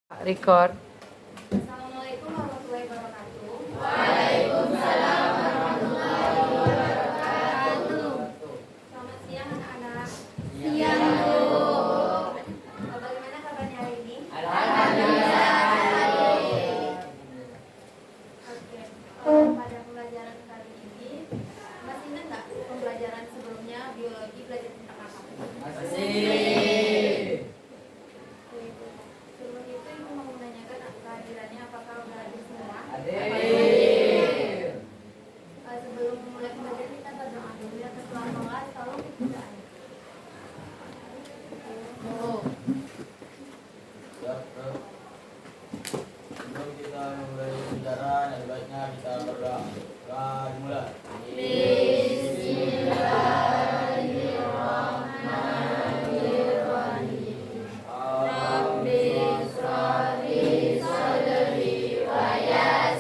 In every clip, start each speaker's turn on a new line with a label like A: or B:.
A: Record.
B: Assalamualaikum warahmatullahi wabarakatuh.
C: Waalaikumsalam warahmatullahi wabarakatuh.
B: Selamat siang anak-anak.
C: Siang, Bu.
B: Bagaimana kabarnya hari ini?
C: Alhamdulillah baik.
B: Oke. Pada pembelajaran kali ini masih ingat nggak pembelajaran sebelumnya biologi belajar tentang apa?
C: Masih.
B: Sebelum itu ibu mau menanyakan kehadirannya apakah udah hadir semua?
C: Hadir.
B: Sebelum memulai pembelajaran kita berdoa dulu ya ke Tuhan Allah, tolong dibuka.
D: Sebelum kita memulai pembicaraan, yang baiknya kita berdoa. Doa dimulai.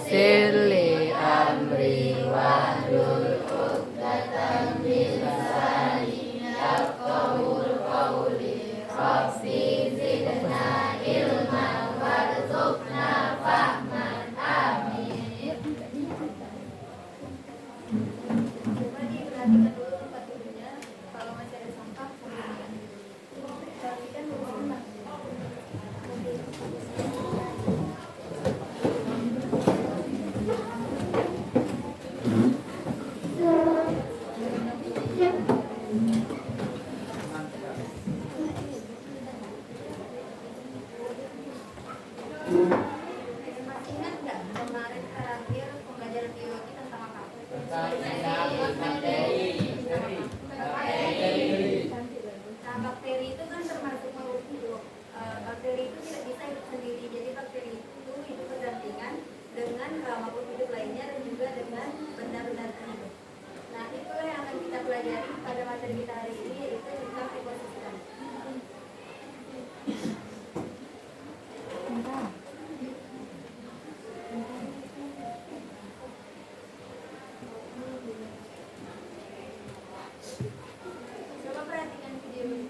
A: Sirli amri wahlul
B: Coba diperhatikan dulu tempat duduknya. Kalau masih ada sampah, kemudian perhatikan dulu sampah. Masih ingat nggak kemarin terakhir pembelajaran biologi tentang apa? Nah, bakteri itu kan termasuk makhluk hidup. Bakteri itu tidak bisa hidup sendiri. Jadi bakteri itu hidup berdampingan dengan makhluk hidup lainnya dan juga dengan benda-benda terhidup. Nah, itulah yang akan kita pelajari pada materi kita hari ini, yaitu tentang ekosistem. Coba perhatikan video ini.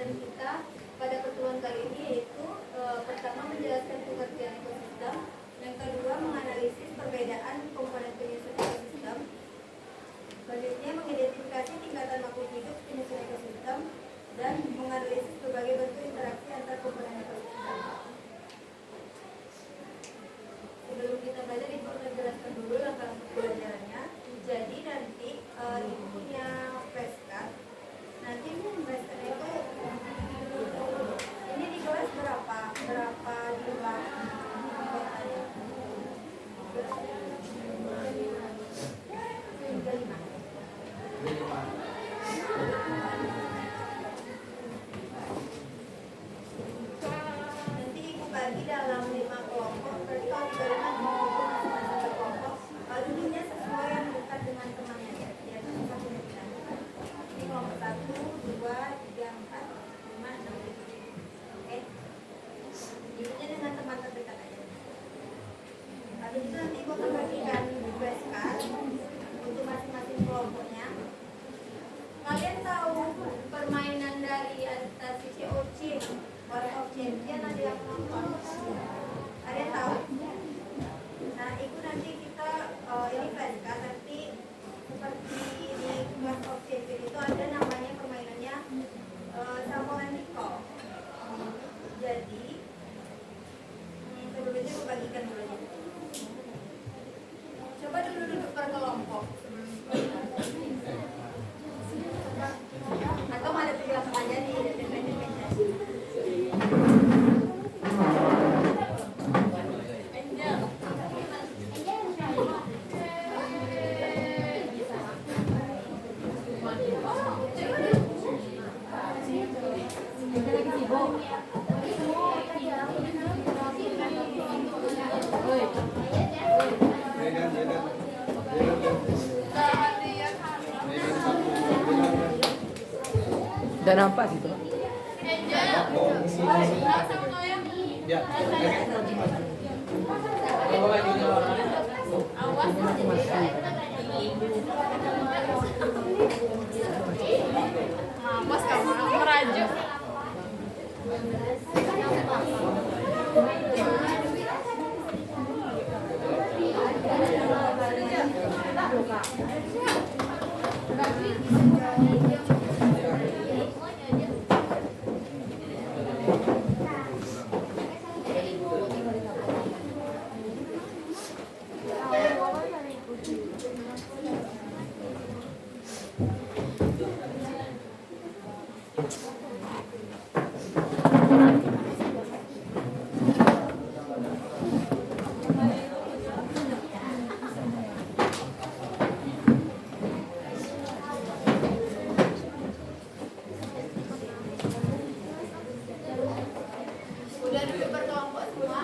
B: pembelajaran kita pada pertemuan kali ini yaitu pertama menjelaskan pengertian ekosistem, yang kedua menganalisis perbedaan komponen penyusun ekosistem, selanjutnya mengidentifikasi tingkatan makhluk hidup penyusun ekosistem, dan menganalisis berbagai bentuk interaksi antar komponen ekosistem. Sebelum kita belajar, Ibu akan jelaskan dulu langkah-langkah pembelajarannya. Jadi nanti Ibu punya flashcard. Nanti flashcard itu ini di kelas berapa jumlah anggotanya? 5. Nanti Ibu bagi dalam 5 kelompok. Berarti kalau 35 masing-masing berkelompok, duduknya sesuai yang dekat dengan temannya ya. Biar kita punya pilihan. Ini kelompok 1, 2, 3, 4, 5, 6, 7. Oke. Duduknya dengan teman terdekat aja. Habis itu nanti Ibu akan bagikan flashcard untuk masing-masing kelompoknya. Kalian tahu permainan dari adaptasi COC, War of Champion, ada yang nonton? Ada yang tahu? Nah, itu nanti kita ini flashcard nanti seperti di War of Champion itu ada namanya permainannya Salmon and Nicole. Jadi sebelumnya aku bagikan dulu aja. Coba duduk per kelompok atau ada pilihan aja di meja.
A: Udah nampak situ.
C: Mas kamu merajuk.
B: Udah duduk berkelompok semua?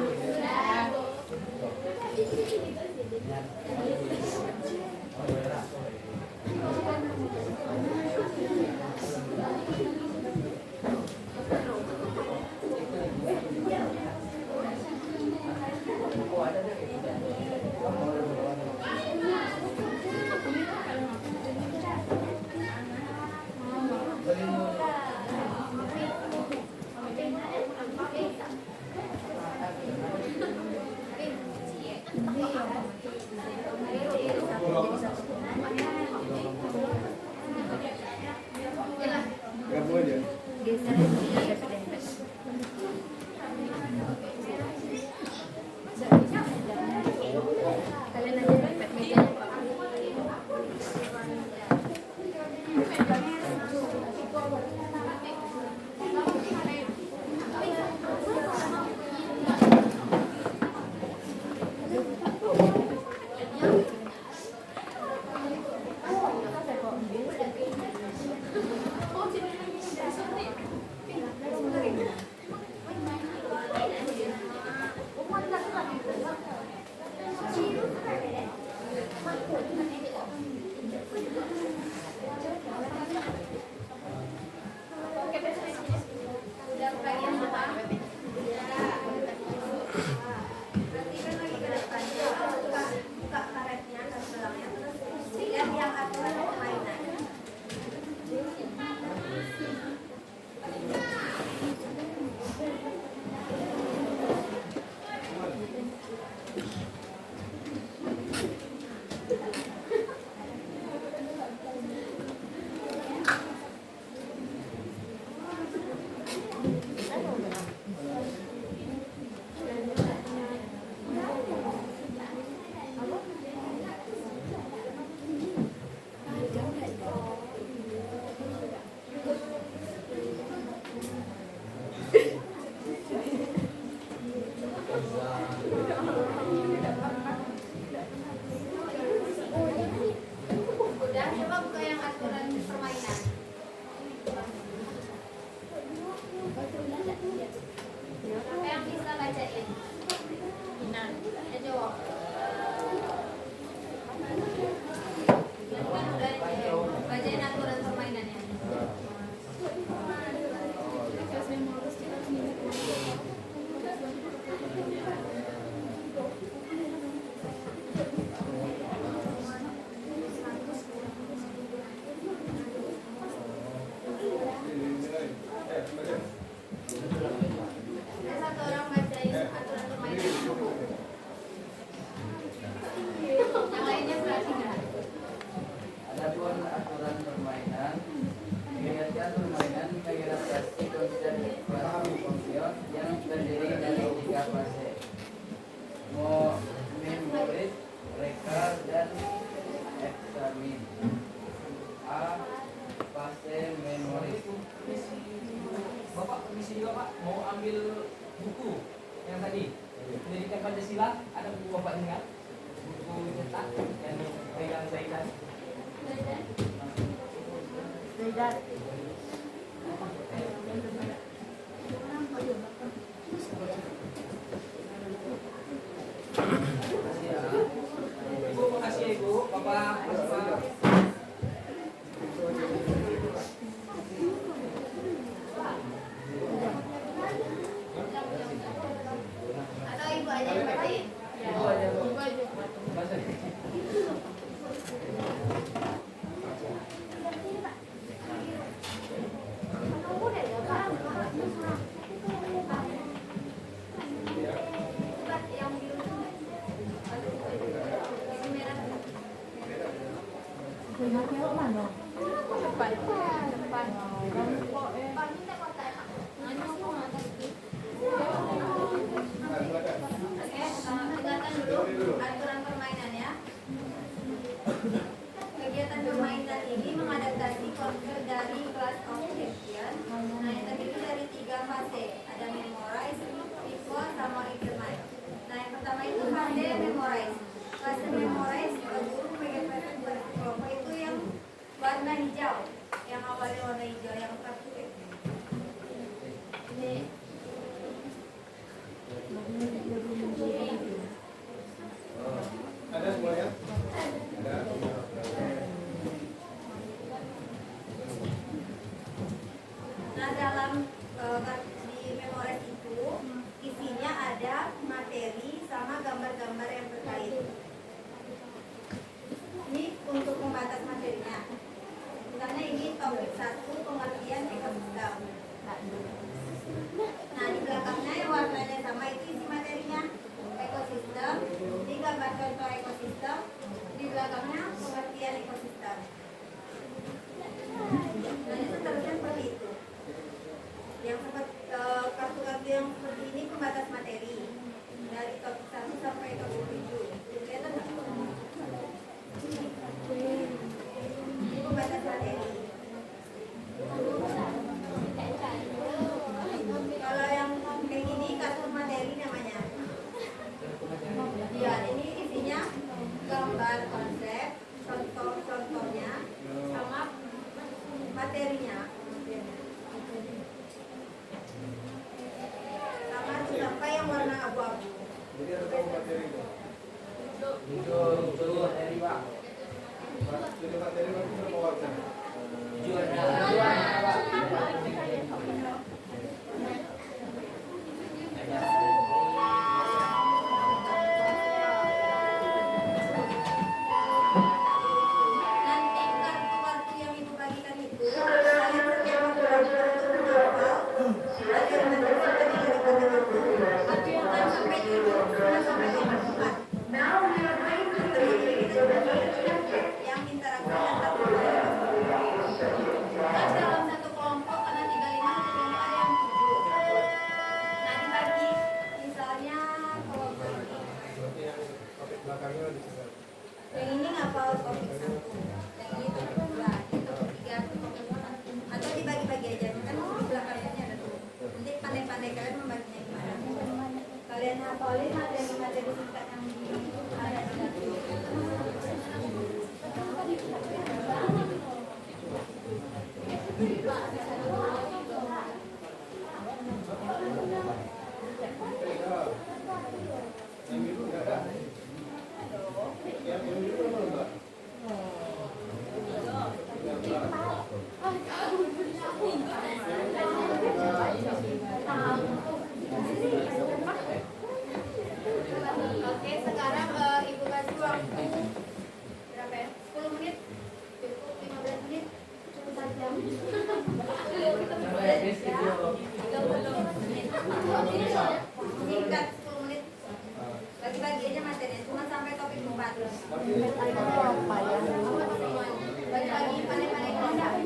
E: juga Pak mau ambil buku yang tadi Pendidikan Pancasila, ada buku Bapak ingat? Buku cetak yang pegang Zaidan. Ibu, makasih ya Ibu, Bapak.
B: Atau ibu aja yang bacain?
E: Ibu aja Bu. Baca.
B: Yang biru tuh. Ini merah. Pak, minta kotak. Oke, dengarkan dulu aturan permainannya. Kegiatan permainan ini mengadaptasi konsep dari Clash of Champions. Nah, yang terdiri dari 3 fase. Ada memorize, recall, sama implement. Nah, yang pertama itu fase memorize. Fase memorize, guru pegang fase kelompok itu yang warna hijau. Yang awalnya warna hijau, yang satu ini.
C: Ada semuanya? Ada.
B: Nah, dalam di memorize itu isinya ada materi sama gambar-gambar yang terkait. Ini untuk membatas materinya. Misalnya ini topik 1 pengertian ekosistem. Nah, di belakangnya yang warnanya sama itu isi materinya ekosistem. Ini gambar contoh ekosistem. Di belakangnya pengertian ekosistem. Nah, ini seterusnya seperti itu. Yang seperti kartu-kartu yang seperti ini pembatas materi dari topik 1 sampai topik 7. Kelihatan nggak? Ini pembatas materi. Kalau yang kayak gini kartu materi namanya. Ya, ini isinya gambar konsep, contoh-contohnya, sama materinya. Sama sampai yang warna abu-abu.
C: Jadi ada berapa materi itu?
E: Tujuh materi Pak.
C: Jadi materi berarti berapa warna?
E: 7 warna Pak.
B: Nanti kartu-kartu yang ibu bagikan itu kalian setiap waktu menghafal bagian materi tadi dari kata-kata bukan sampai 7, bukan sampai 4. Yang interaksi antar kelompok. Dan dalam satu kelompok karena 35 satu kelompok ada yang 7. Nah, dibagi misalnya kelompok ini.
C: Berarti yang topik belakangnya di sana.
B: Yang ini ngapal topik 1, yang ini topik 2, ini topik 3, topik 4. Atau dibagi-bagi aja, kan di belakangnya ada tuh. Nanti pandai-pandai kalian membaginya gimana. Kalian hafalin materi-materi singkat yang ada di dapur.
C: Yang biru nggak ada. Yang biru belum Mbak?
B: Oke, sekarang ibu kasih waktu berapa ya? 10 menit? Cukup 15 menit? Cukup 1 jam? Singkat 10 menit. Bagi-bagi aja materinya, cuma sampai topik 4. Bagi-bagi pandai-pandai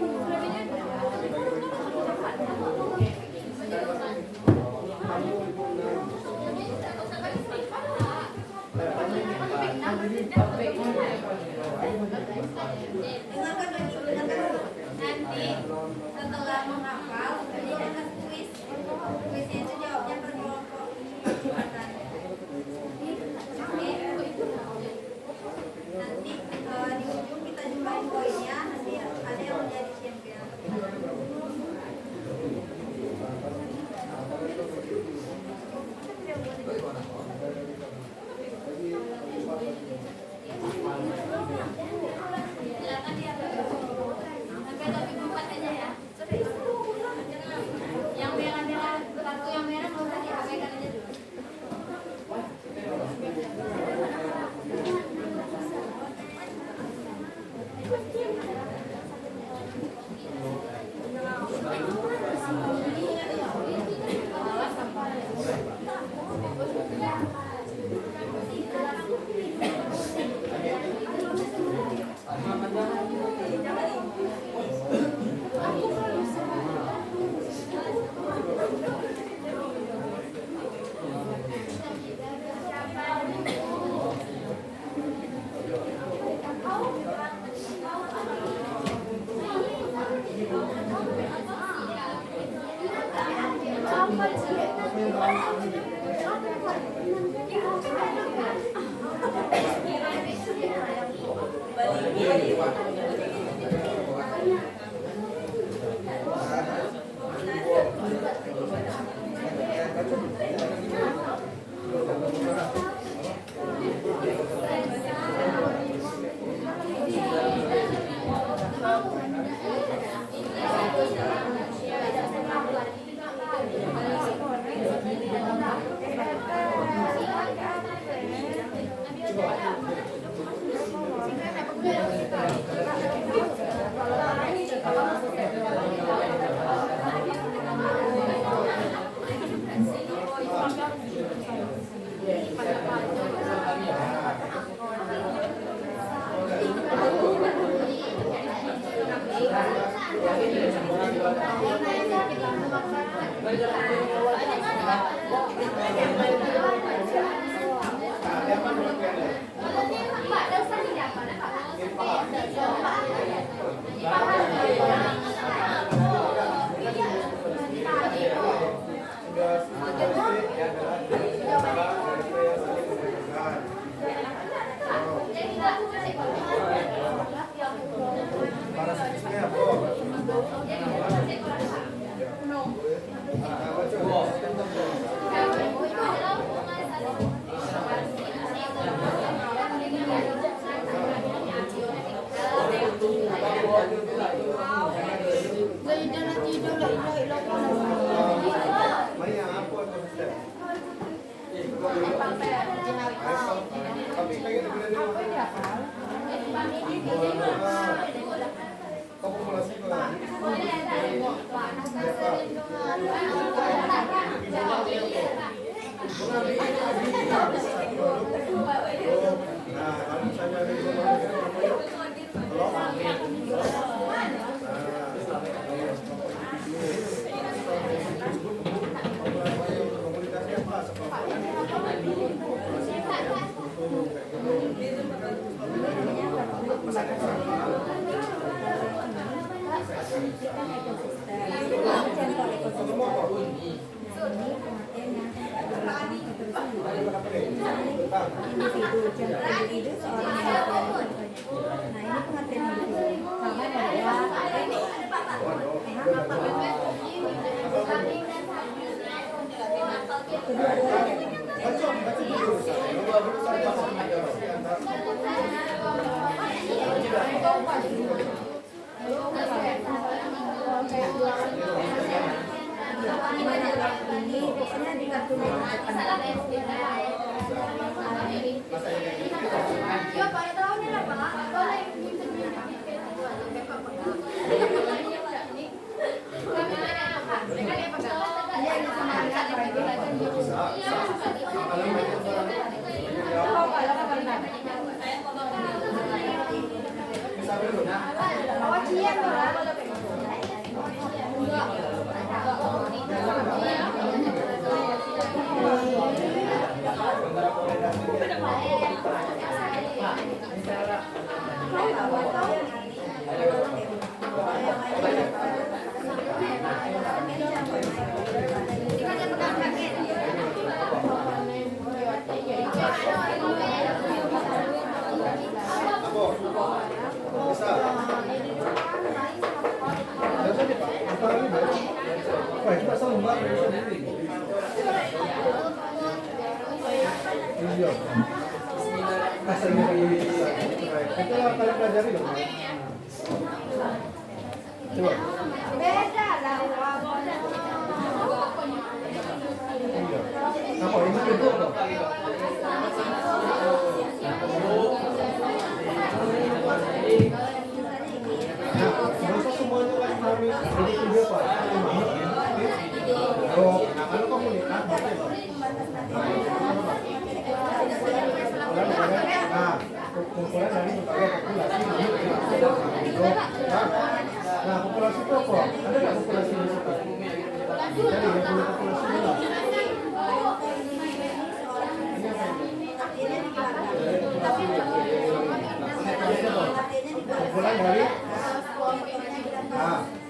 B: dengarkan lagi, dengarkan dulu. Nanti setelah menghafal, ini ada kuis.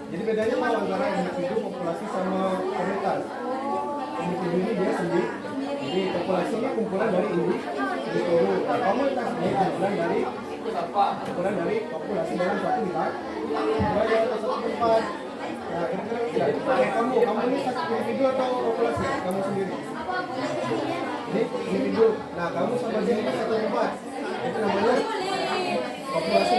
C: Jadi bedanya mau antara individu, populasi sama komunitas. Individu ini dia sendiri. Jadi populasi ini kumpulan dari individu. Komunitas ini kumpulan dari populasi dalam suatu wilayah atau satu tempat. Nah, kira-kira tidak. Kamu ini satu individu atau populasi? Kamu sendiri. Ini individu. Nah, kamu sama dia ini satu tempat. Itu namanya populasi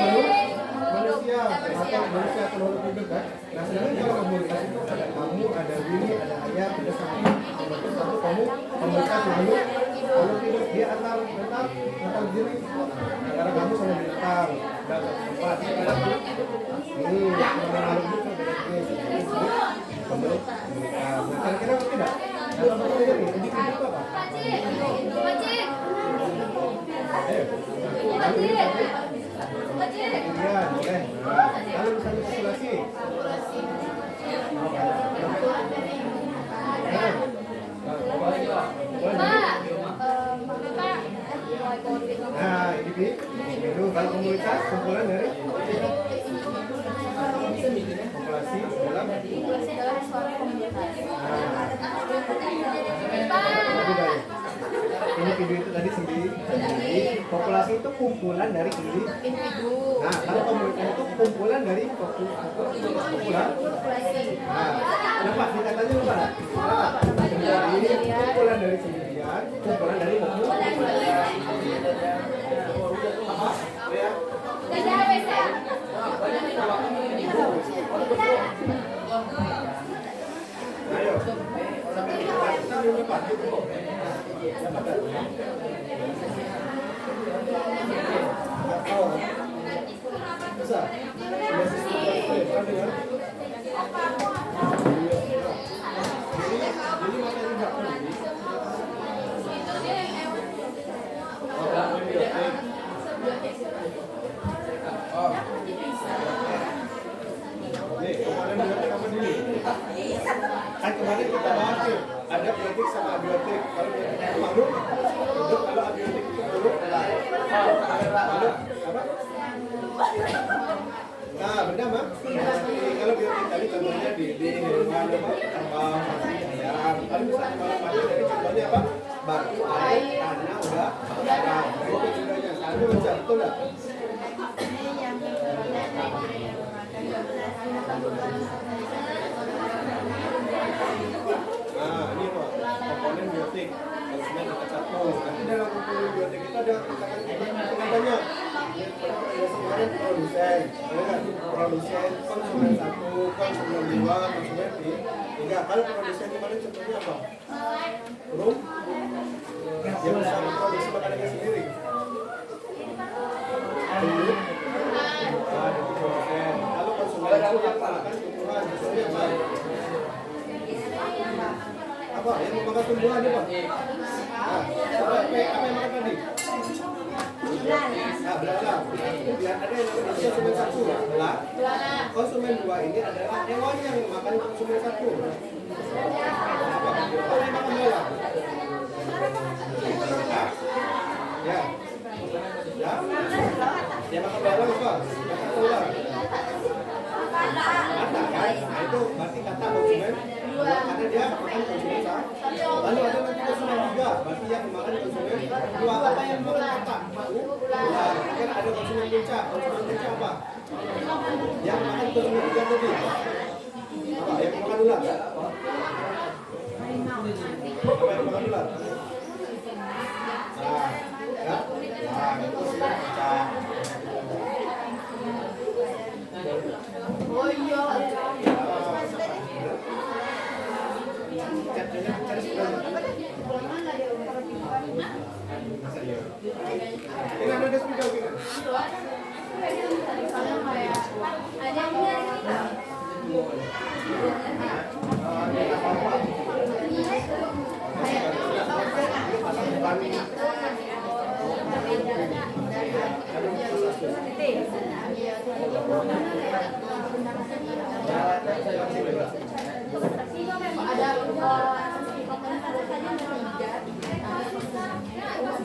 C: manusia atau manusia atau makhluk hidup kan. Nah, sedangkan kalau komunitas itu ada kamu, ada Willy, ada Ayah, ada Sakti, satu kamu komunitas makhluk hidup dia antar diri. Nah, karena kamu sama binatang dan tempat ini makhluk hidup komunitas. Nah, kira-kira tidak. Nah, contohnya ini individu itu apa? Iya, boleh. Lalu misalnya populasi. Kalau komunitas kumpulan dari populasi dalam
B: suatu komunitas.
C: budaya. Individu itu tadi sendiri. Populasi itu kumpulan dari individu. Nah, kalau komunitas itu kumpulan dari populasi. Nah, kenapa singkatannya lupa? Dari kumpulan dari sendirian, kumpulan dari populasi. Ya. Ayo. Kita dulu Pak. Oh. Bisa. Kan kemarin kita bahas tuh, ada biotik sama abiotik. Kalau biotik itu makhluk, hidup. Kalau abiotik itu makhluk, makhluk apa? Nah, benar Mak? Kalau biotik tadi contohnya di hewan apa? Terbang, ayam. Kalau misalnya malah makhluk dari contohnya apa? Batu, air, tanah, udara. Itu contohnya. Itu baca, betul nggak? Nah, ini Pak, komponen biotik. Konsumen angka 1. Nanti dalam komponen biotik itu ada kata-katanya. Kemarin produsen, ya kan? Produsen, konsumen 1, konsumen 2, konsumen 3. Kalau produsen kemarin contohnya apa? Rum? Dia bisa memproduksi makanannya sendiri. Penduduk? Nah, itu produsen. Kalau konsumen itu yang makan tumbuhan, misalnya apa? Apa yang memakan tumbuhan ya Pak? Nah, apa yang makan tadi? Nah, belalang. Kemudian ada yang namanya konsumen 1, belah. Konsumen 2 ini adalah hewan yang makan konsumen 1. Apa? Apa yang makan belalang? Ya. Ya. Dia makan belalang apa? Makan ular. Mata kan? Nah itu berarti kata konsumen karena dia makan konsumen 1. Lalu ada lagi konsumen 3, berarti yang memakan konsumen 2. Apa yang makan kata? Ular. Kan ada konsumen puncak. Konsumen puncak apa? Yang makan konsumen 3 tadi. Apa? Yang makan ular? Apa yang makan ular? Nah, ya? Nah, itu konsumen puncak.
B: Oh iya.
C: Ini ada speaker gitu.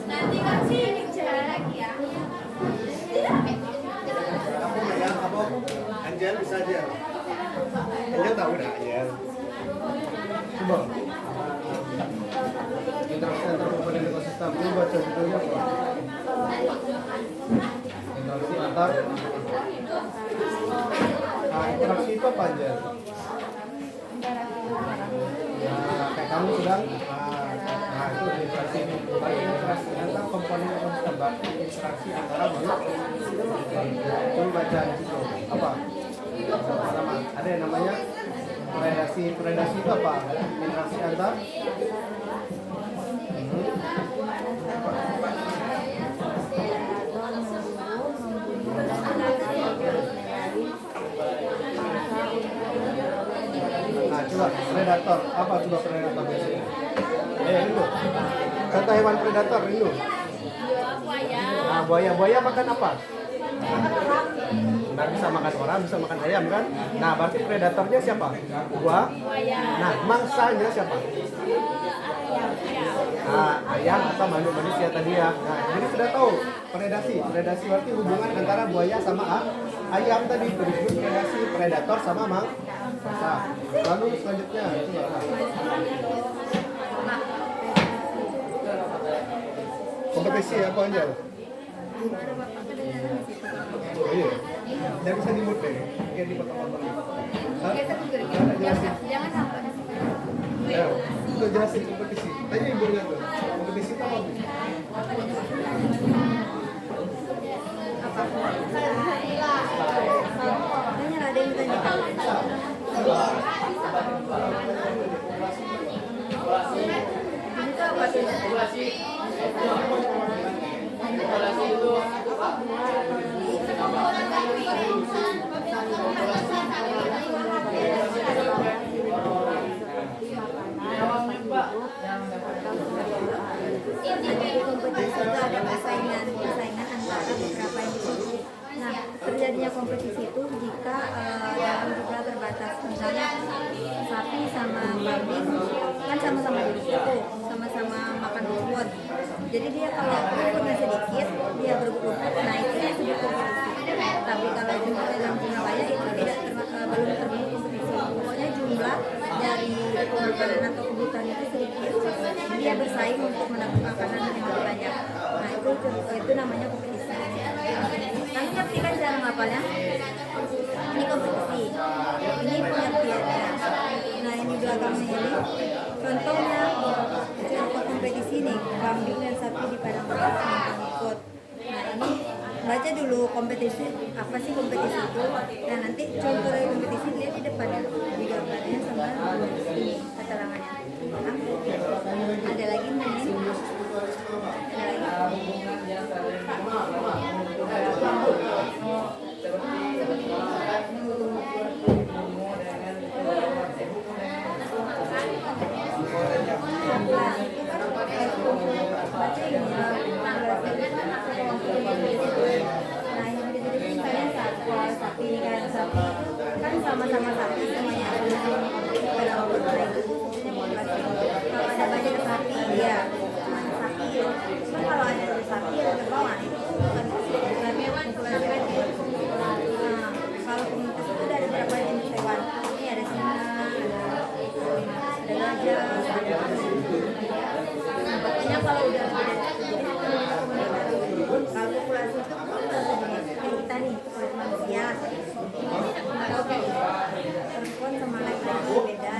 B: Nanti kan sih dicek ya.
C: Anjel bisa aja. Anjel tahu dah Anjel. Coba. Interaksi antar komponen ekosistem. Ini baca judulnya apa? Interaksi antar. Nah, interaksi itu apa Anjel? Nah, kayak kamu sedang. Nah, itu interaksi. Interaksi antar komponen ekosistem. Berarti interaksi antara makhluk. Coba baca di situ. Apa? Sama. Ada yang namanya predasi. Predasi itu apa? Interaksi antar. Nah, coba predator. Apa coba predator biasanya? Rindu. Contoh hewan predator, rindu. Nah, buaya. Buaya makan apa? Nah, bisa makan orang, bisa makan ayam kan? Nah, berarti predatornya siapa? Nah, mangsanya siapa? Nah, ayam atau manusia tadi ya. Nah, jadi sudah tahu predasi. Predasi berarti hubungan antara buaya sama ayam tadi, disebut predasi, predator sama mangsa. Lalu selanjutnya itu apa? Kompetisi apa aja? Oh iya. Jangan bisa dimut deh. Kayak dipotong-potong. Hah? Jelasin.
B: Jangan sampai.
C: Ya, udah jelasin kompetisi. Tanya ibunya tuh. Kompetisi itu apa?
B: Tanya ada yang tanya. Itu apa tuh?
D: Populasi itu
B: Di kompetisi itu ada persaingan antara beberapa individu. Nah, terjadinya kompetisi itu jika dalam jumlah terbatas. Misalnya sapi sama kambing kan sama-sama di situ, sama-sama makan rumput. Jadi dia kalau rumputnya sedikit, dia berebut, nah itu disebut kompetisi. Tapi kalau jumlahnya dalam jumlah banyak itu tidak belum termasuk kompetisi. Pokoknya jumlah dari makanan atau kebutuhan itu sedikit, dia bersaing untuk mendapat makanan yang lebih banyak. Nah itu namanya kompetisi. Kami ngerti kan cara ngapalnya? Ini kompetisi, ini pengertiannya. Nah ini belakangnya ini contohnya contoh kompetisi nih, kambing dan sapi di padang ikut. Nah ini baca dulu kompetisi, apa sih kompetisi itu? Dan nanti contoh dari kompetisi dia di depannya, di gambarnya sama ini keterangannya. Ada lagi nih. Ada lagi. Baca ini nah yang begitu misalnya sapi kan sapi kan sama-sama sapi semuanya pada waktu itu kalau ada banyak sapi dia cuma sapi cuma kalau ada sapi ada kerbauan bukan populasi lagi. Nah kalau komunitas itu ada beberapa jenis hewan, ini ada singa, ada gajah, ada pokoknya kalau udah ada kalau populasi itu kayak kita nih, populasi manusia perempuan sama laki-laki beda.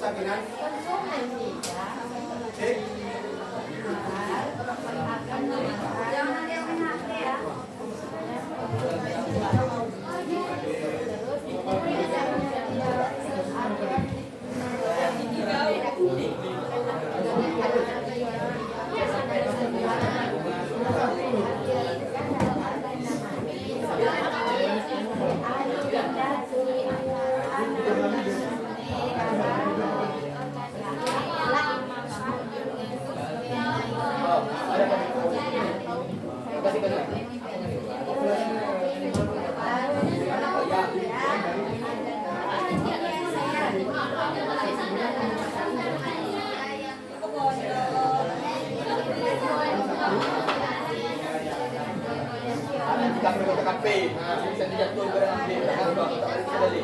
C: Sakinan.
D: Jika perlu tekan P, bisa dijatuh ke dalam P, tekan dua, tak boleh sekali.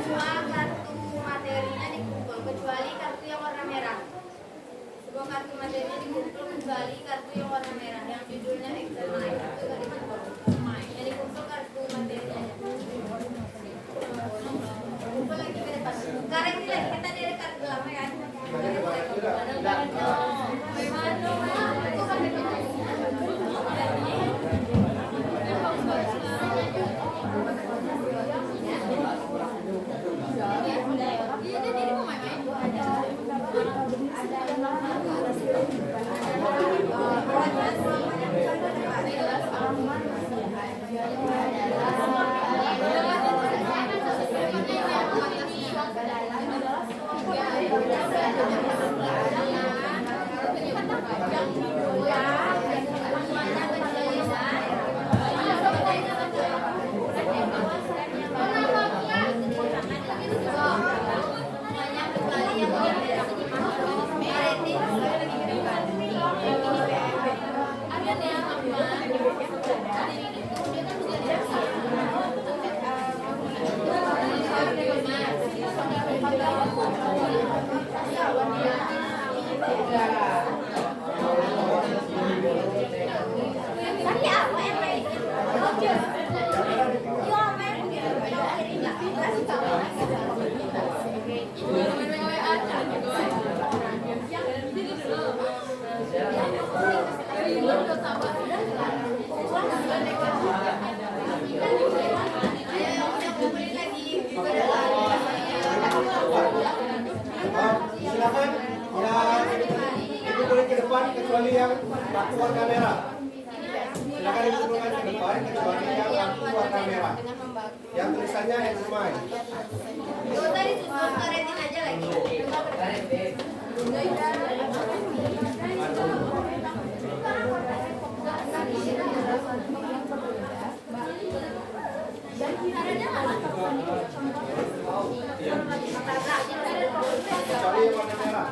B: Semua kartu materinya dikumpul kecuali kartu yang warna merah. Semua kartu materinya dikumpul kecuali kartu yang warna merah yang judulnya Excel Main itu gak dikumpul. Yang dikumpul kartu materinya aja. Kumpul lagi ke depan. Sekarang ini lagi kita dari kartu lama kan.
C: Silakan yang itu boleh ke depan kecuali yang kartu warna merah. Silakan ibu boleh ke depan kecuali yang kartu warna merah. Yang tulisannya Excel Main.
B: Tuh tadi susun karetin aja lagi.
C: Kecuali yang warna merah.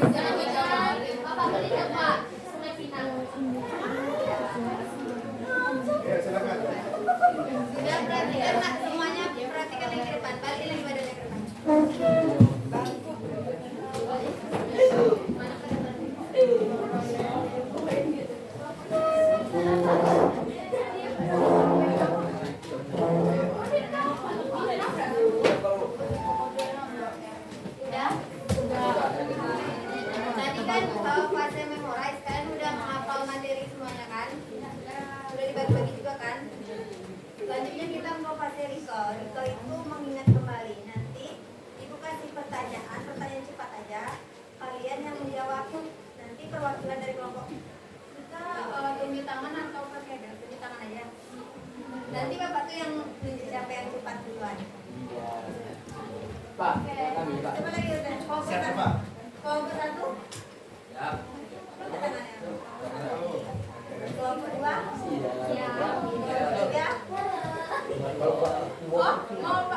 B: Jangan kan fase memorize, kalian udah menghafal materi semuanya kan? Udah dibagi-bagi juga kan? Selanjutnya kita mau fase recall. Recall itu mengingat kembali. Nanti ibu kasih pertanyaan cepat aja. Kalian yang menjawab. Nanti perwakilan dari kelompok kita tunjuk tangan atau pakai ada tunjuk tangan aja. Nanti bapak tuh yang tunjuk siapa yang cepat duluan.
E: Pak,
B: Oke.
E: kami Pak.
B: Coba lagi udah.
C: Siap, Pak.
B: Kelompok satu.
E: Siap.
B: Angkat tangannya. Kelompok dua. Siap. Kelompok tiga. Oh, mau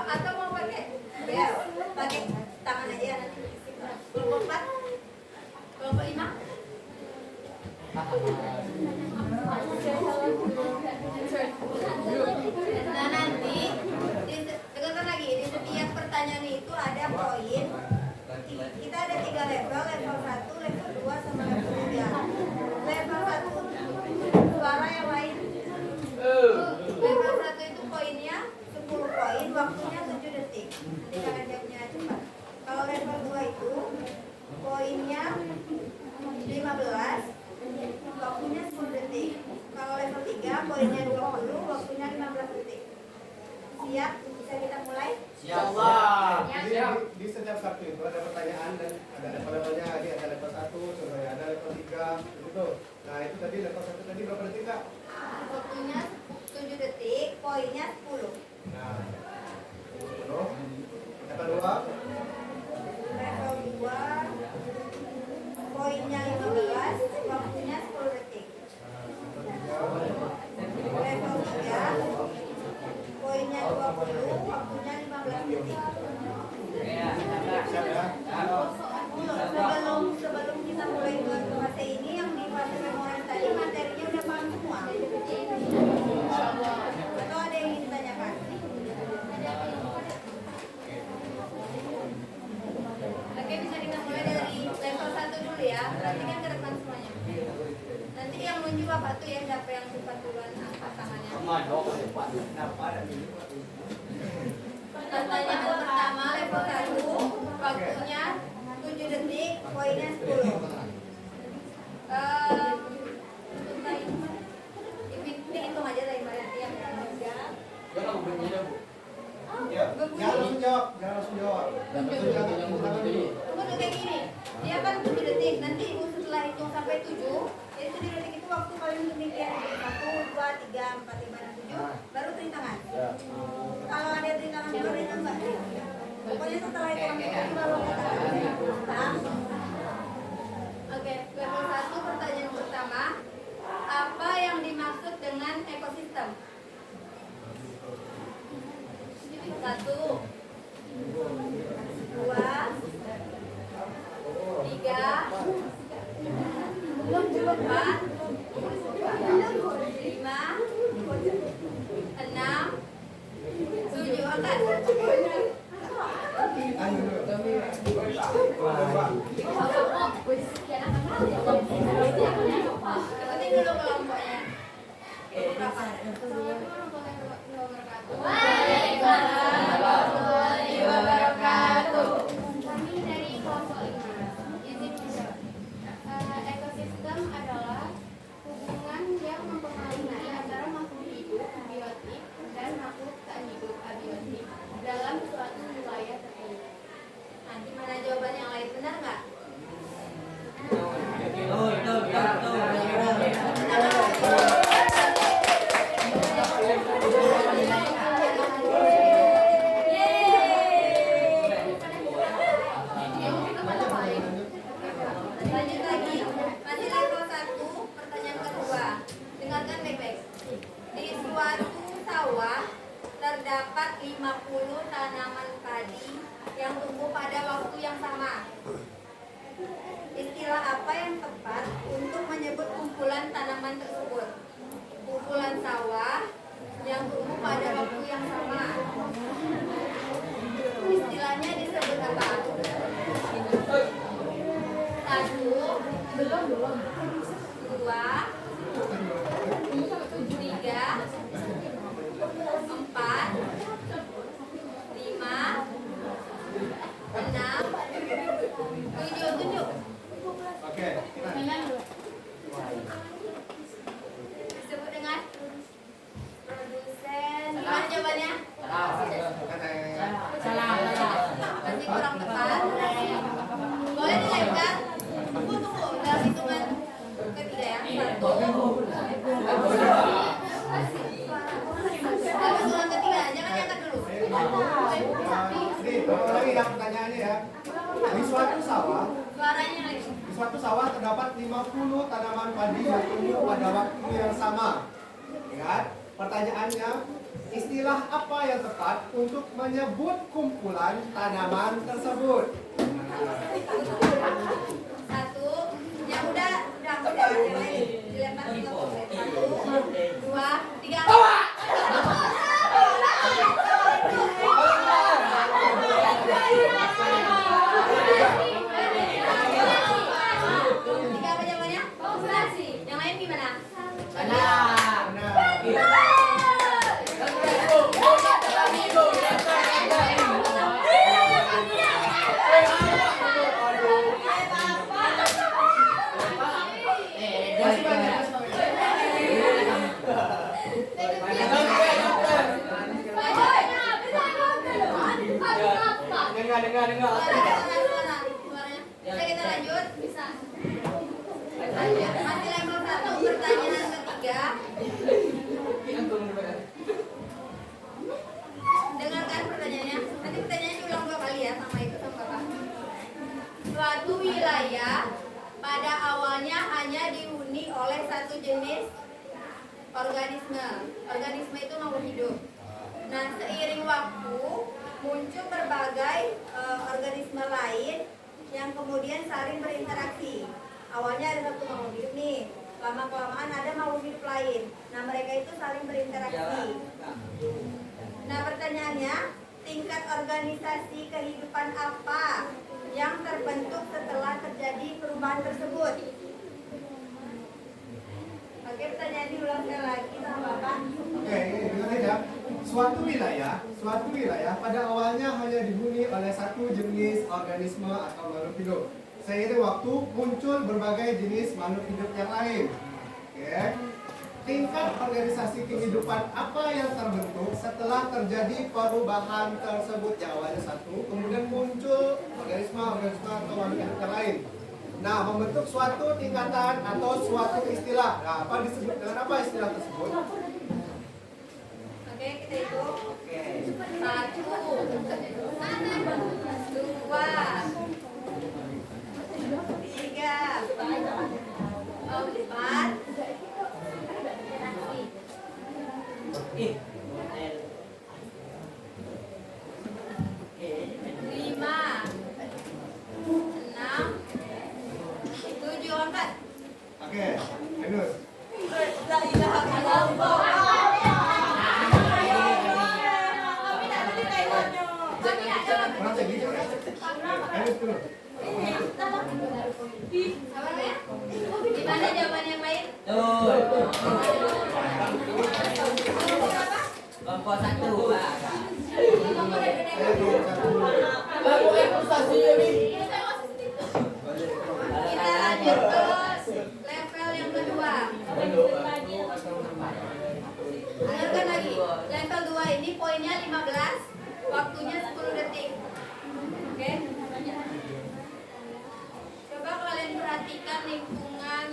B: pakai? Ya, pakai tangan aja ya nanti. Kelompok empat. Kelompok lima. Nah nanti dengarkan lagi di setiap pertanyaan itu ada poin. Kita ada 3 level, level 1, level 2, sama level 3. Level 1 suara yang lain. Level 1 itu poinnya 10 poin, waktunya 7 detik. Nanti kalian jawabnya cepat. Kalau level 2 itu poinnya 15, waktunya 10 detik. Kalau level 3 poinnya 20, waktunya 15 detik. Siap? Bisa kita mulai?
D: Siap, Pak.
C: Jadi di setiap Sabtu itu ada pertanyaan dan ada level-levelnya. Jadi ada level 1, contohnya ada level 3, begitu. Nah itu tadi level 1 tadi berapa detik Kak?
B: Waktunya 7 detik, poinnya 10.
C: Nah, 10. Level 2,
B: Level 2 poinnya 15, waktunya 10 detik. Level 3 poinnya 20, waktunya 15 detik.
C: siap ya?
B: Sebelum kita mulai ke fase ini, yang di fase memorial tadi materinya udah paham semua. Atau ada yang ingin ditanyakan? Oke, bisa kita mulai dari level 1 dulu ya. Perhatikan ke depan semuanya. Nanti yang nunjuk bapak tuh ya, siapa yang cepat duluan angkat tangannya.
D: Aman, dong, cepat. Kenapa ada ini?
B: Pertanyaan pertama level 1, waktunya 7 detik, poinnya 10. Dihitung aja dari berarti yang
D: Jangan bunyinya, Bu.
C: Ya. Jangan langsung jawab, jangan langsung jawab.
B: Tunggu tuh kayak gini. Dia kan 7 detik. Nanti ibu setelah hitung sampai 7, jadi 7 detik itu waktu kalian untuk mikir 1, 2, 3, 4, 5, dan 7, baru tulis tangan. Kalau ada tulis tangan baru itu enggak. Pokoknya setelah itu baru tulis tangan. Paham? Oke, level 1 pertanyaan pertama. Apa yang dimaksud dengan ekosistem? 1, 2, 3, 4, 5, 6, 7. Angkat. Ikutin dulu kelompoknya. Berapa? Waalaikumsalam warahmatullahi wabarakatuh.
F: Kami dari kelompok 5. Izin menjawab. Ekosistem adalah hubungan yang mempengaruhi antara makhluk hidup abiotik dan makhluk tak hidup abiotik dalam suatu wilayah tertentu.
B: Nanti mana jawaban yang lain, benar nggak? Lanjut lagi, masih level 1, pertanyaan kedua. Dengarkan baik-baik. Di suatu sawah terdapat 50 tanaman padi yang tumbuh pada waktu yang sama. Istilah apa yang tepat untuk menyebut kumpulan tanaman tersebut? Kumpulan sawah yang tumbuh pada waktu yang sama. Istilahnya disebut apa? 1, 2, 3, 4, 5, 6, 7.
C: Oke. suatu sawah terdapat 50 tanaman padi yang tumbuh pada waktu yang sama. Ingat, pertanyaannya, istilah apa yang tepat untuk menyebut kumpulan tanaman tersebut?
B: Satu, yang udah dilempar ke komplet. 1, 2, 3. Tiga apa jawabannya? Yang lain gimana?
C: Masih banyak.
D: Dengar.
B: Suaranya. Bisa kita lanjut? Bisa. Masih level 1, pertanyaan ketiga. Dengarkan pertanyaannya. Nanti pertanyaannya diulang 2 kali ya, sama itu sama Bapak. Suatu wilayah pada awalnya hanya dihuni oleh satu jenis organisme. Organisme itu makhluk hidup. Nah, seiring waktu muncul berbagai organisme lain yang kemudian saling berinteraksi. Awalnya ada satu makhluk hidup nih, lama-kelamaan ada makhluk hidup lain. Nah, mereka itu saling berinteraksi. Nah, pertanyaannya, tingkat organisasi kehidupan apa yang terbentuk setelah terjadi perubahan tersebut? Oke, pertanyaan diulang sekali lagi sama Bapak.
C: Oke, ini dengar aja. Suatu wilayah pada awalnya hanya dihuni oleh satu jenis organisme atau makhluk hidup. Seiring waktu muncul berbagai jenis makhluk hidup yang lain. Oke. Tingkat organisasi kehidupan apa yang terbentuk setelah terjadi perubahan tersebut? Jawabannya 1. Kemudian muncul organisme atau makhluk hidup yang lain. Nah, membentuk suatu tingkatan atau suatu istilah. Nah, apa disebut dengan apa istilah tersebut?
B: Oke, kita hitung. 1, 2, 3, 4.
C: Oke, Ainus. Orang cek gitu ya? Ainus dulu.
B: Gimana jawaban yang lain?
E: Kelompok 1.
B: Kita lanjut ke level yang kedua. Dengarkan lagi. Level 2 ini poinnya 15, waktunya 10 detik. Oke? Coba kalian perhatikan lingkungan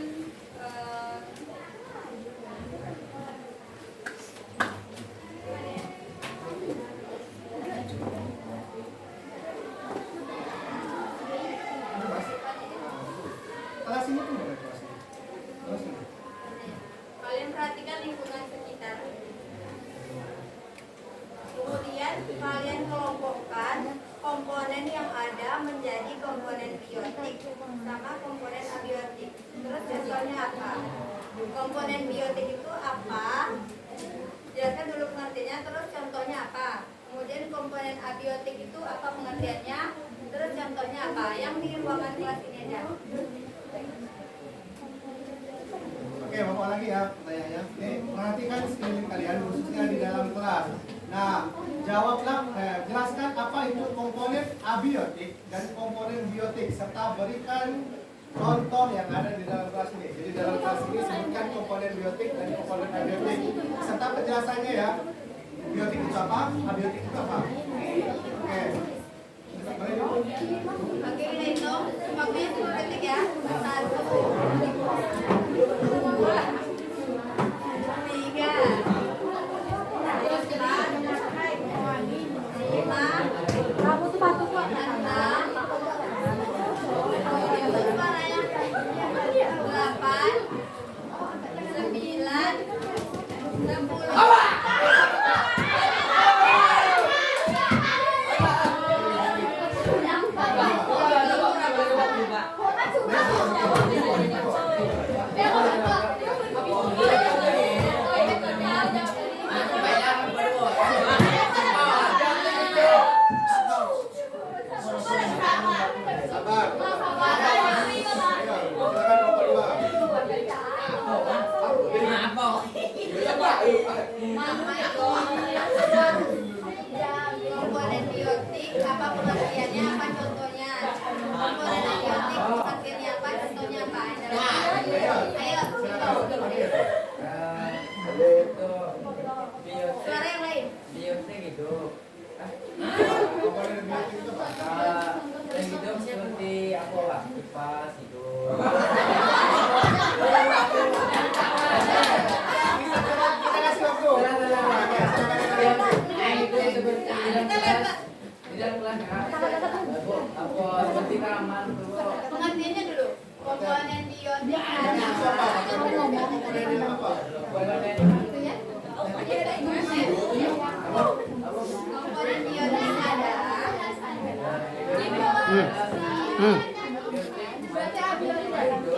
C: Kelas ini tuh bukan kelas ini. Kelas ini.
B: kalian perhatikan lingkungan sekitar. Kemudian kalian kelompokkan komponen yang ada menjadi komponen biotik sama komponen abiotik. Terus contohnya apa? Komponen biotik itu apa? Jelaskan dulu pengertiannya, terus contohnya apa? Kemudian komponen abiotik itu apa pengertiannya? Terus contohnya apa? Yang di ruangan kelas ini aja.
C: Oke, bapak lagi ya pertanyaannya. Perhatikan sekeliling kalian khususnya di dalam kelas. Nah, jawablah, jelaskan apa itu komponen abiotik dan komponen biotik serta berikan contoh yang ada di dalam kelas ini. Jadi dalam kelas ini sebutkan komponen biotik dan komponen abiotik serta penjelasannya ya. Biotik itu apa? Abiotik itu apa? Oke.
B: Oke, kita hitung. Waktunya 10 detik ya. 1, 2, 3, 4, 5, 6, 7, 8.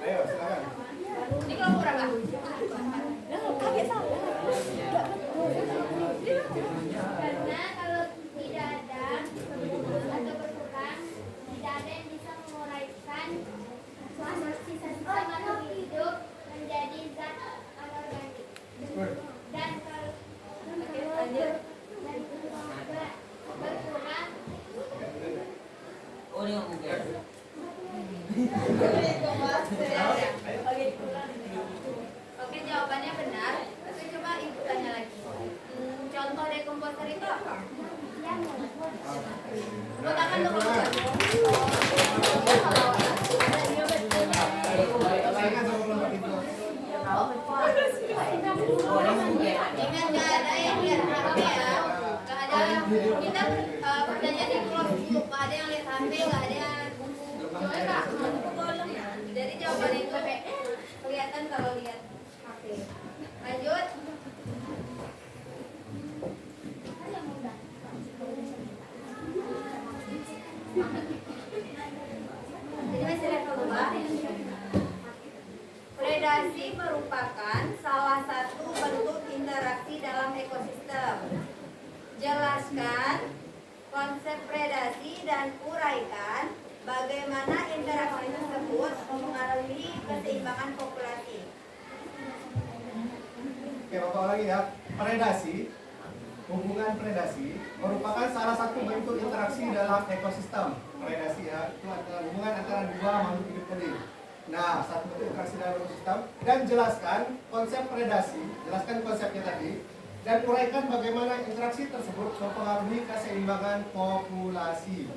C: Ayo, silakan.
F: Ini kelompok berapa? Karena kalau tidak ada atau berkurang, tidak ada yang bisa menguraikan sisa-sisa makhluk hidup menjadi zat anorganik. Dan kalau berkurang,
E: Oh, ini nggak mungkin.
B: Oke, jawabannya benar. Tapi coba ibu tanya lagi. Contoh dekomposer itu apa? Tepuk tangan untuk komposer.
C: Silakan sama kelompok itu.
B: Ingat nggak ada yang lihat HP ya? Nggak ada. Kita pertanyaan di kelompok dulu. Nggak ada yang lihat HP, nggak ada yang buku. Jadi jawaban itu kelihatan kalau lihat HP. Lanjut. Jadi masih level 2. Predasi merupakan salah satu bentuk interaksi dalam ekosistem. predasi dan uraikan bagaimana interaksi tersebut mempengaruhi keseimbangan populasi.
C: Oke, Bapak lagi ya. Predasi, hubungan predasi merupakan salah satu bentuk interaksi dalam ekosistem. Predasi ya, itu adalah hubungan antara dua makhluk hidup tadi. Nah, satu bentuk interaksi dalam ekosistem dan jelaskan konsep predasi, jelaskan konsepnya tadi dan uraikan bagaimana interaksi tersebut mempengaruhi keseimbangan populasi.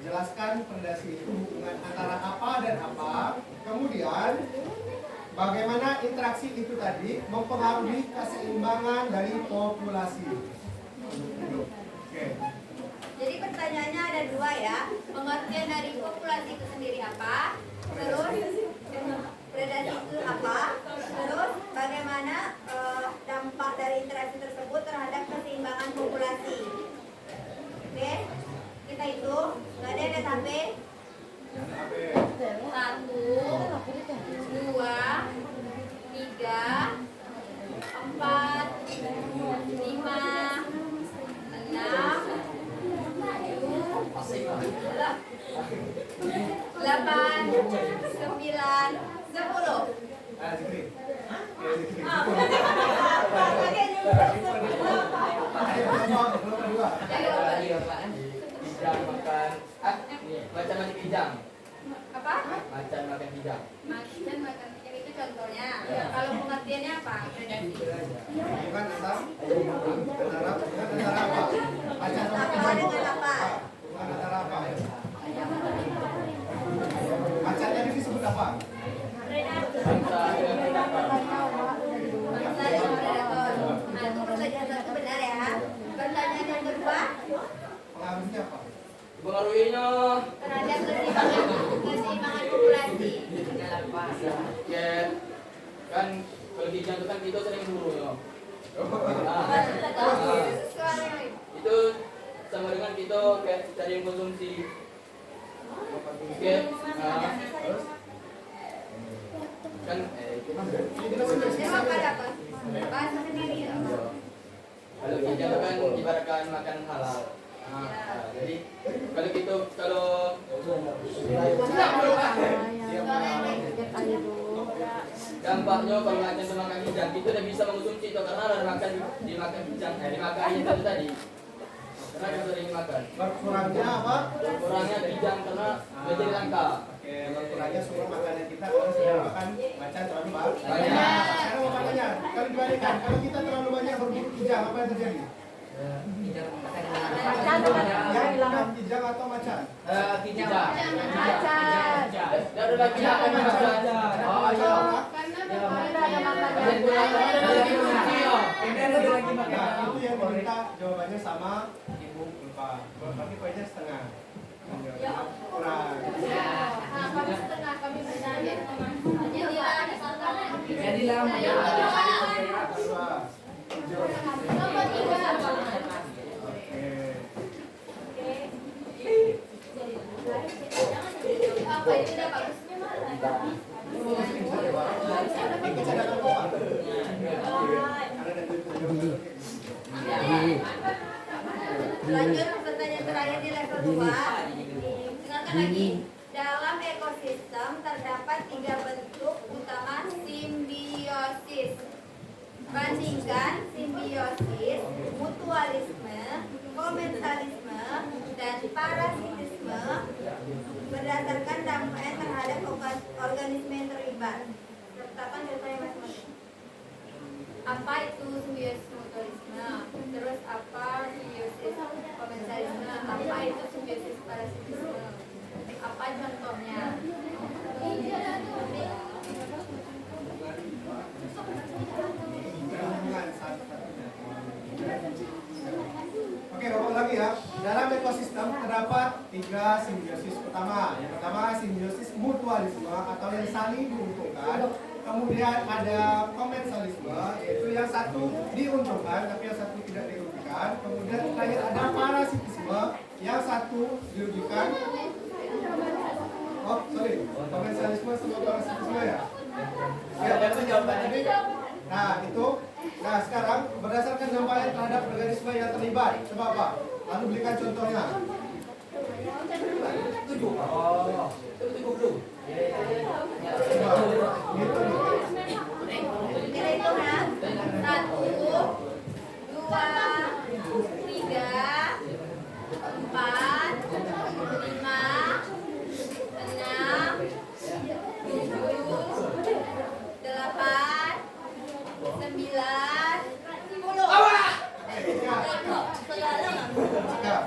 C: Jelaskan predasi itu hubungan antara apa dan apa, kemudian bagaimana interaksi itu tadi mempengaruhi keseimbangan dari populasi. Oke.
B: Jadi pertanyaannya ada dua ya, pengertian dari populasi itu sendiri apa, terus predasi itu apa, terus bagaimana dampak dari interaksi tersebut terhadap keseimbangan populasi. Oke, kita hitung, nggak ada yang lihat HP? 1, 2, 3, 4, 5, 6, 8, 9, 10.
C: Zikri. Ya, Zikri. Ayo, belum kedua.
E: Tadi apaan? Kijang makan. Macan makan kijang.
B: Apa?
E: Macan makan kijang.
B: Makan makan yang itu contohnya. Kalau pengertiannya apa? Predasi.
C: Hubungan antara apa? Macan sama
B: Apa
C: kijang.
B: dengan apa?
C: Hubungan antara apa? Macan tadi disebut apa?
B: Predator.
E: Bangsa dengan predator.
B: Bangsa dengan predator. Nah, itu pertanyaan satu benar ya. Pertanyaan yang kedua
C: Pengaruhnya apa?
E: Pengaruhinya
B: terhadap keseimbangan populasi.
E: ya kan kalau kijang itu kan kita sering buru ya.
B: Suara yang lain.
E: Itu sama dengan kita kayak cari konsumsi. Oke, terus kan
C: Kita sudah
B: Emang pada apa? Bahasa sendiri ya.
E: kalau kijang itu kan ibaratkan makan halal. Nah, jadi kalau dampaknya kalau makan sama makan kijang itu udah bisa mengonsumsi itu karena ada dimakan kijang dimakan itu tadi karena kita sering makan.
C: berkurangnya apa?
E: Kurangnya kijang karena menjadi langka.
C: Oke, berkurangnya semua makanan kita kalau sudah makan macan terlalu banyak.
E: Banyak.
C: Sekarang mau makanya kalau dibalikan, kalau kita terlalu banyak berburu kijang apa yang terjadi? Yang hilang kijang atau macan?
E: Kijang.
F: Macan.
E: Tidak ada lagi makan macan. Oh iya.
C: Nah, itu yang diminta jawabannya sama Ibu lupa. Berarti poinnya setengah. Kurang.
F: Nah, kami setengah, kami bertanya.
E: Jadilah
C: Dua.
F: Nomor 3.
B: Apa itu udah bagus? Lanjut pertanyaan terakhir di level 2. Dengarkan lagi. Dalam ekosistem terdapat 3 bentuk utama simbiosis. Bandingkan simbiosis, mutualisme, komensalisme, dan parasitisme berdasarkan dampaknya terhadap organisme yang terlibat. Sertakan datanya masing-masing. Apa itu simbiosis mutualisme? Terus apa simbiosis komensalisme? Apa itu simbiosis parasitisme? Apa contohnya?
C: Oke, Bapak lagi ya. Dalam ekosistem terdapat 3 simbiosis utama. Yang pertama simbiosis mutualisme atau yang saling diuntungkan. Kemudian ada komensalisme, yaitu yang satu diuntungkan tapi yang satu tidak dirugikan. Kemudian terakhir ada parasitisme, yang satu dirugikan. Oh, sorry. Komensalisme sama parasitisme ya.
E: Ada jawabannya.
C: Nah, itu. Nah, sekarang berdasarkan nampaknya terhadap organisme yang terlibat. Coba apa? Lalu berikan contohnya.
D: Tujuh.
E: Oh.
D: Itu tujuh belum?
C: Coba. Gitu nih.
B: Kita hitung ya. 1, 2, 3, 4, 5, 6, 7, 8, 9, 10.
C: Cika.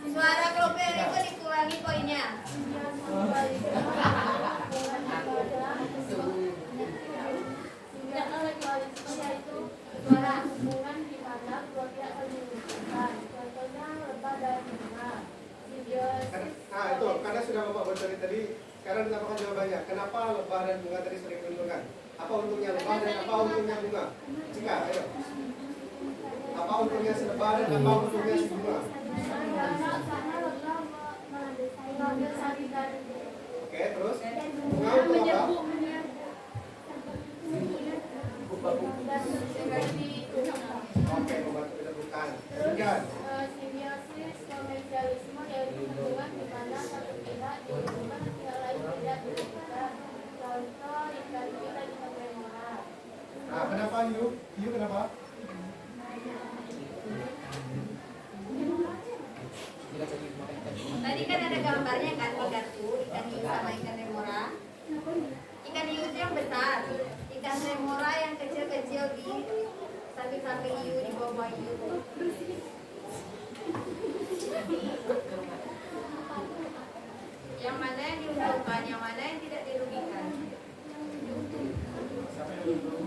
B: Suara klopir itu dikurangi poinnya.
F: Suara hubungan di mana dua pihak saling membutuhkan. Contohnya lebah dan bunga. Simbiosis.
C: Nah, itu karena sudah Bapak bocorin tadi, sekarang ditambahkan jawabannya. Kenapa lebah dan bunga tadi sering menguntungkan? Apa untungnya lebah dan apa untungnya bunga? Cika, ayo. Apa untungnya si lebah dan apa untungnya si bunga?
F: Karena lebah mengambil sari dari
C: Oke, terus bunga untuk apa?
F: dan seperti
C: Oke, membantu penyembuhan. Kemudian,
F: simbiosis komersialisme yaitu hubungan di mana satu pihak diuntungkan dan pihak lain tidak dirugikan. Contoh ikan hiu dan ikan remora.
C: nah kenapa hiu? Hiu kenapa?
B: Tadi kan ada gambarnya kan di kartu ikan hiu sama ikan remora. Ikan hiu itu yang besar, ikan remora yang kecil-kecil di samping-samping hiu, di bawah hiu. Yang mana yang diuntungkan, yang mana yang tidak dirugikan.
C: Siapa yang